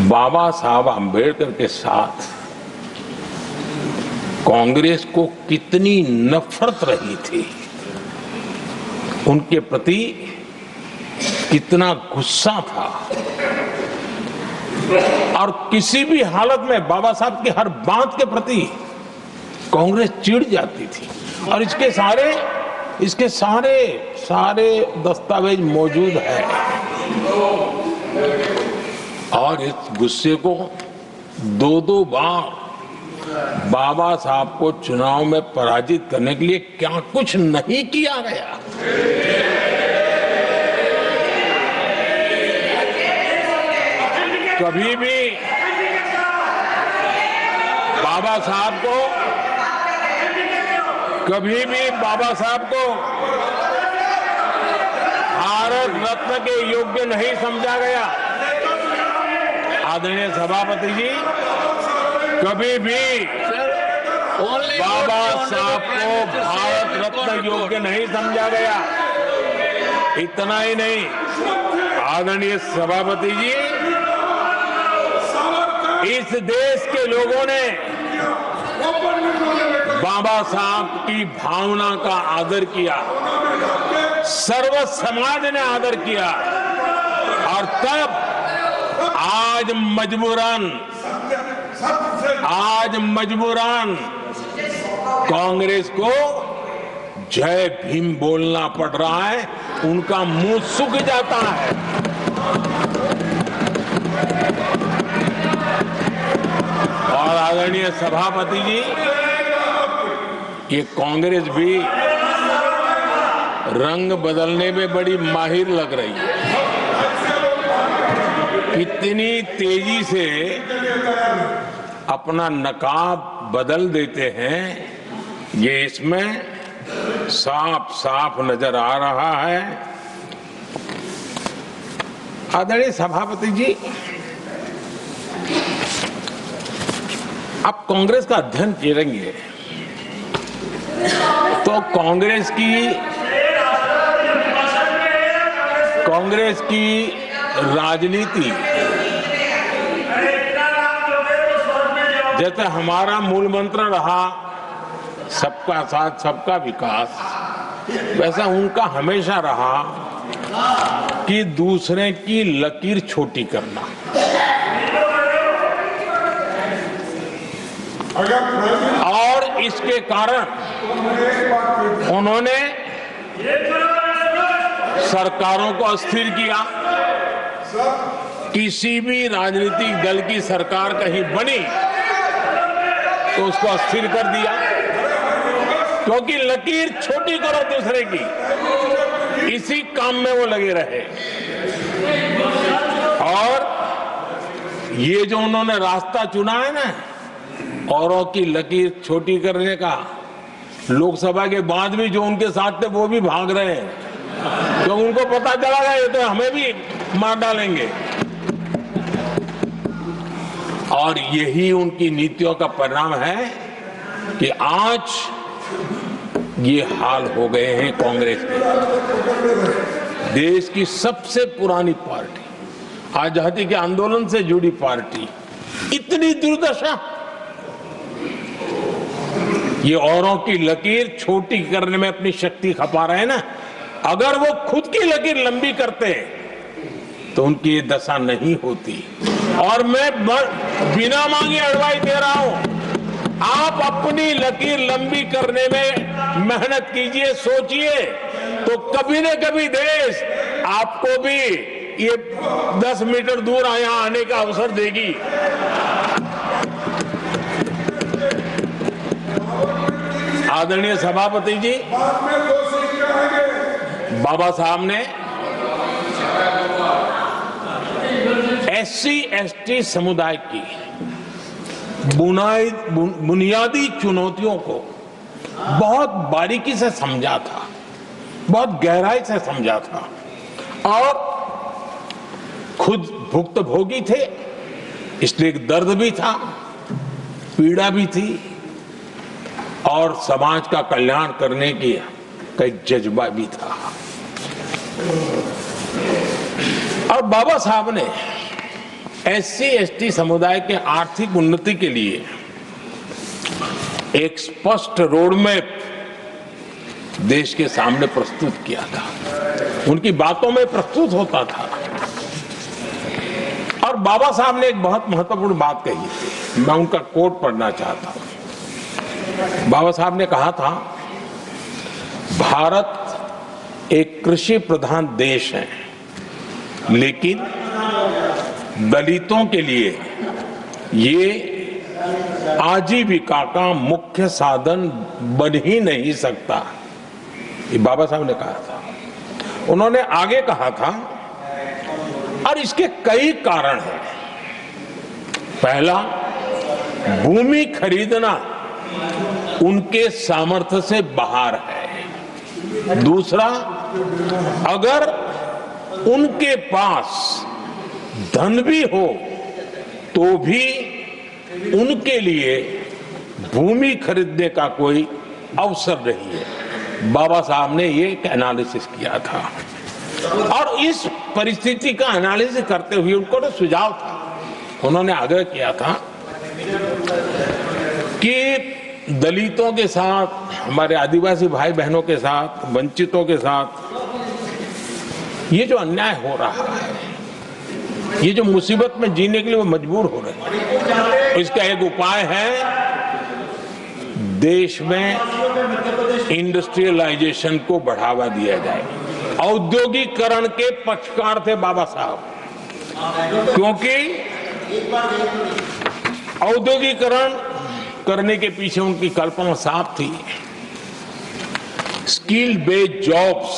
बाबा साहब आम्बेडकर के साथ कांग्रेस को कितनी नफरत रही थी, उनके प्रति कितना गुस्सा था और किसी भी हालत में बाबा साहब की हर बात के प्रति कांग्रेस चिढ़ जाती थी। और इसके सारे दस्तावेज मौजूद है। और इस गुस्से को दो बार बाबा साहब को चुनाव में पराजित करने के लिए क्या कुछ नहीं किया गया। कभी भी बाबा साहब को भारत रत्न के योग्य नहीं समझा गया। आदरणीय सभापति जी, कभी भी बाबा साहब को भारत रत्न योग्य नहीं समझा गया। इतना ही नहीं, आदरणीय सभापति जी, इस देश के लोगों ने बाबा साहब की भावना का आदर किया, सर्व समाज ने आदर किया। और तब आज मजबूरन कांग्रेस को जय भीम बोलना पड़ रहा है, उनका मुंह सूख जाता है। और आदरणीय सभापति जी, ये कांग्रेस भी रंग बदलने में बड़ी माहिर लग रही है। कितनी तेजी से अपना नकाब बदल देते हैं, ये इसमें साफ साफ नजर आ रहा है। आदरणीय सभापति जी, आप कांग्रेस का अध्ययन करेंगे तो कांग्रेस की राजनीति, जैसे हमारा मूल मंत्र रहा सबका साथ सबका विकास, वैसा उनका हमेशा रहा कि दूसरे की लकीर छोटी करना। और इसके कारण उन्होंने सरकारों को अस्थिर किया। किसी भी राजनीतिक दल की सरकार कहीं बनी तो उसको अस्थिर कर दिया, क्योंकि लकीर छोटी करो दूसरे की, इसी काम में वो लगे रहे। और ये जो उन्होंने रास्ता चुना है ना, औरों की लकीर छोटी करने का, लोकसभा के बाद भी जो उनके साथ थे वो भी भाग रहे हैं, तो उनको पता चला गया ये तो हमें भी मार डालेंगे। और यही उनकी नीतियों का परिणाम है कि आज ये हाल हो गए हैं कांग्रेस के। देश की सबसे पुरानी पार्टी, आजादी के आंदोलन से जुड़ी पार्टी, इतनी दुर्दशा। ये औरों की लकीर छोटी करने में अपनी शक्ति खपा रहे हैं ना। अगर वो खुद की लकीर लंबी करते तो उनकी ये दशा नहीं होती। और मैं बिना मांगे एडवाइस दे रहा हूं, आप अपनी लकीर लंबी करने में मेहनत कीजिए, सोचिए, तो कभी न कभी देश आपको भी ये 10 मीटर दूर यहां आने का अवसर देगी। आदरणीय सभापति जी, बाबा साहब ने SC/ST समुदाय की बुनियादी चुनौतियों को बहुत बारीकी से समझा था, बहुत गहराई से समझा था, और खुद भुक्तभोगी थे, इसलिए दर्द भी था, पीड़ा भी थी, और समाज का कल्याण करने की का एक जज्बा भी था। और बाबा साहब ने एससी एसटी समुदाय के आर्थिक उन्नति के लिए एक स्पष्ट रोडमैप देश के सामने प्रस्तुत किया था। उनकी बातों में प्रस्तुत होता था। और बाबा साहब ने एक बहुत महत्वपूर्ण बात कही थी, मैं उनका कोट पढ़ना चाहता हूं। बाबा साहब ने कहा था, भारत एक कृषि प्रधान देश है, लेकिन दलितों के लिए ये आजीविका का मुख्य साधन बन ही नहीं सकता। ये बाबा साहब ने कहा था। उन्होंने आगे कहा था, और इसके कई कारण हैं। पहला, भूमि खरीदना उनके सामर्थ्य से बाहर है। दूसरा, अगर उनके पास धन भी हो तो भी उनके लिए भूमि खरीदने का कोई अवसर नहीं है। बाबा साहब ने ये एक एनालिसिस किया था, और इस परिस्थिति का एनालिसिस करते हुए उनको तो सुझाव था। उन्होंने आग्रह किया था कि दलितों के साथ, हमारे आदिवासी भाई बहनों के साथ, वंचितों के साथ ये जो अन्याय हो रहा है, ये जो मुसीबत में जीने के लिए वो मजबूर हो रहे हैं, इसका एक उपाय है देश में इंडस्ट्रियलाइजेशन को बढ़ावा दिया जाए। औद्योगिकरण के पक्षकार थे बाबा साहब, क्योंकि औद्योगिकरण करने के पीछे उनकी कल्पना साफ थी। स्किल बेस्ड जॉब्स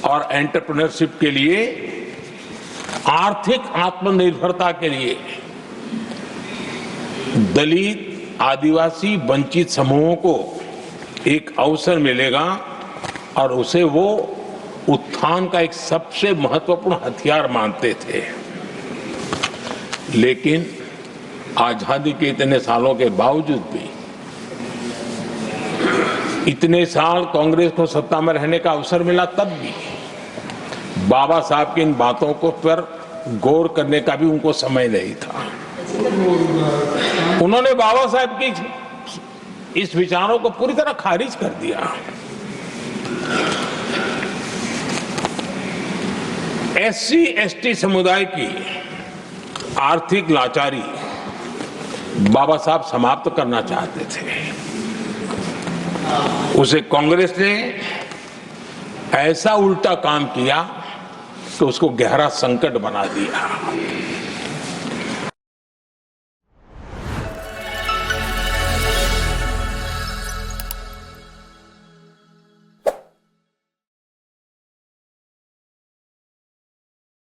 और एंटरप्रेन्योरशिप के लिए, आर्थिक आत्मनिर्भरता के लिए दलित, आदिवासी, वंचित समूहों को एक अवसर मिलेगा और उसे वो उत्थान का एक सबसे महत्वपूर्ण हथियार मानते थे। लेकिन आजादी के इतने सालों के बावजूद भी, इतने साल कांग्रेस को सत्ता में रहने का अवसर मिला, तब भी बाबा साहब की इन बातों को पर गौर करने का भी उनको समय नहीं था। उन्होंने बाबा साहब की इस विचारों को पूरी तरह खारिज कर दिया। एससी एसटी समुदाय की आर्थिक लाचारी बाबा साहब समाप्त करना चाहते थे। उसे कांग्रेस ने ऐसा उल्टा काम किया कि उसको गहरा संकट बना दिया।